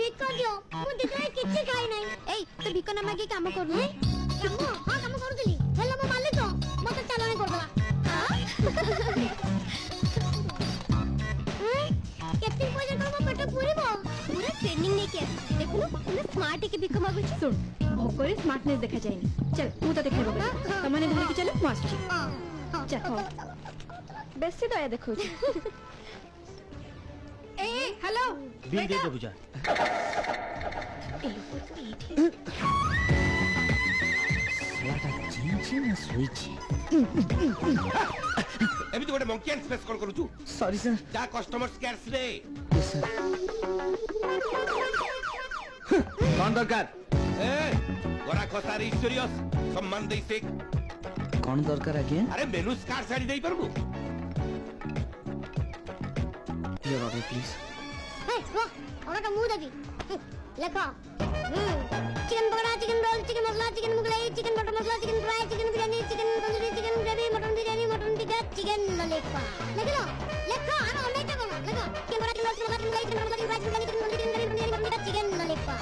ଭିକ ଦିଅ ମୁଁ ଦିନରେ କିଛି ଖାଇ ନାହିଁ ଏଇ ତ ଭିକ ନା ମାଗି କାମ କରୁ କାମ ହଁ କାମ କରୁଥିଲି ହେଲେ ମୋ ମାଲିକ ମତେ ଚାଲାଣ କରିଦେଲା କେତେ ପଇସା କଣ ମୋ ପେଟ ପୁରିବ ପୁରା ଟ୍ରେନିଂ ନେଇକି ଆସି ଦେଖୁନ ମୁଁ ସ୍ମାର୍ଟ ହେଇକି ଭିକ ମାଗୁଛି सुन भोकरे स्मार्टनेस देखा जाएनी चल मु तो देखा तमने धर के चलो मस्त चल बेसी दया देखो ए हेलो बिल दे दे बुझा सालाटा चिंची ना स्विच एमिति गोटे मंकी एंड स्पेस कॉल करू छु सॉरी सर जा कस्टमर केयर रे यस सर कौन दरकार ए गोरा खसारी सीरियस सम्मान दे से कौन दरकार अगेन अरे मेनू कार्ड साड़ी दे परबो योर ऑर्डर प्लीज हे रो ओरा मु देबी लेखो chicken pakora chicken roll chicken masala chicken Mughlai chicken butter masala chicken fry chicken biryani chicken tandoori chicken gravy mutton biryani mutton tikka chicken lollipop लिख लो लेखो आना ऑनलाइन टा करो लेखो चिकन बड़ा chicken masala chicken fry chicken masala chicken fry chicken tandoori chicken gravy mutton tikka chicken lollipop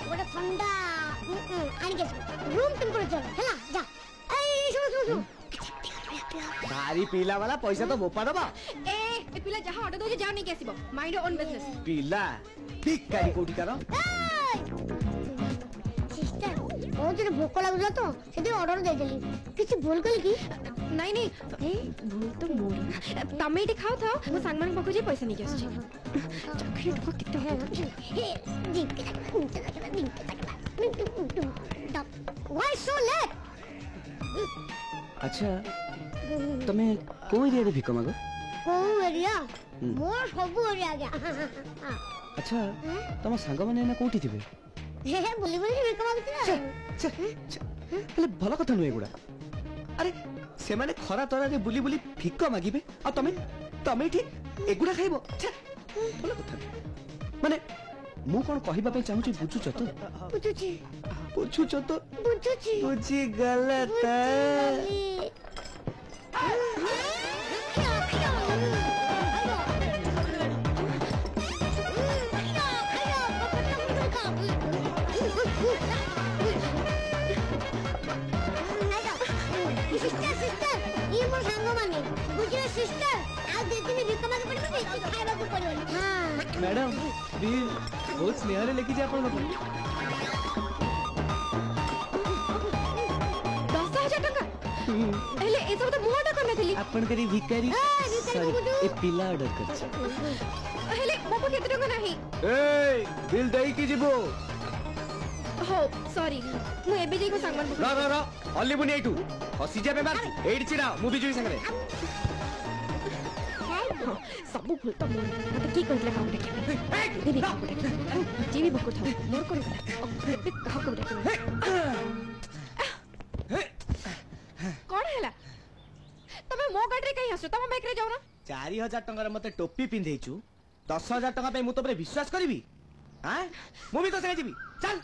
गोटे ठंडा आनी के रूम टेंपरेचर हैला जा ए सुन भारी पीला वाला पैसा तो बोपा दबा ए पिला जहां ऑर्डर दोजे जा नहीं केसिबो माइंड योर ओन बिजनेस पीला भिखारी कोठी करो सिस्टर बहुत जने भूख लागुला तो सेठी ऑर्डर दे देली किछि भूल कल की नहीं नहीं ए भूल तो मोर तमे एटी खाओ था मो सांगमान पको जे पैसा नहीं केसछि चॉकलेट को कितना हे जिंक व्हाई सो लेट अच्छा तमे कोई एरिया रे भिख मागो को एरिया मोर सब एरिया गया अच्छा तम सांग माने ना कोठी थिबे हे बोली बोली भिख मागती ना पहले भलो कथा नुए गुडा अरे से माने खरा तरा रे बुली बुली भिख मागिबे आ तमे ठीक एगुडा खाइबो भलो कथा माने मु कोन कहिबा पे चाहू छी बुझु छ तो बुझु बुझी गलत सिस्टर ये मोर सांग माने बुझियो सिस्टर आ दे दिन भिख मागे पड़बे खाइबा को पड़ियो हां मैडम बिल बहुत स्नेह रे लेके जा अपन 10,000 टका एले ए सब तो मु ऑर्डर करने थली अपन करी भिखारी सॉरी ए पिला ऑर्डर कर छ एले बाबू केते टका नाही ए बिल देई की जिबो हो सॉरी मु एबे जेको सांगमान पको रा अल्ली बुनी एटू हसी जाबे मार एडी छिडा मूवी जोई संगरे सब भूल तो मोर मते की कहले काम देखे देबी काम देखे जीवी बको था मोर को एबे कहा को देखे कोन हैला तमे मो गाडरे कहीं हसो तमे बैक रे जाऊ ना 4000 टंका रे मते टोपी पिंधेचू 10000 टंका पे मु तो विश्वास करबी हां मु भी तो संगे जीबी चल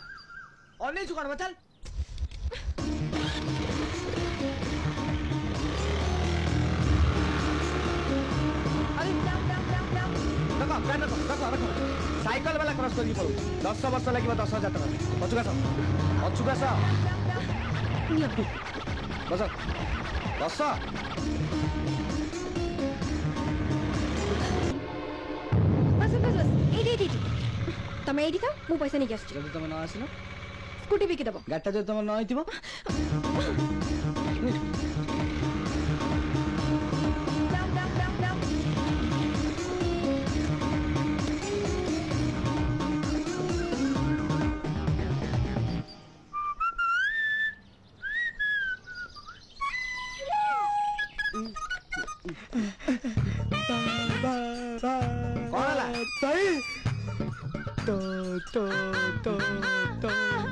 ओने छु कोन चल रखो साइकिल वाला क्रॉस करके पड़ो 10 वर्ष लगे 10,000 टका अचुका बस 10 बस एडी तमे एडी था मु पैसा नहीं गेस जब तुम न आसिनो स्कूटी बिकी दबो गाटा जो तुम न आइतिबो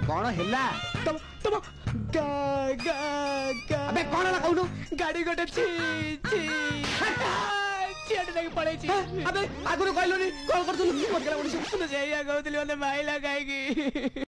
कौन हेला तुम गा गा गा अबे कौन है कहू गाड़ी गोटे छी छी चियाटे लगे पड़े छी अबे आगुर कहलोनी कॉल करथुलु मत गला ओडी सुन जाइया कहउतली ओने माइला काई की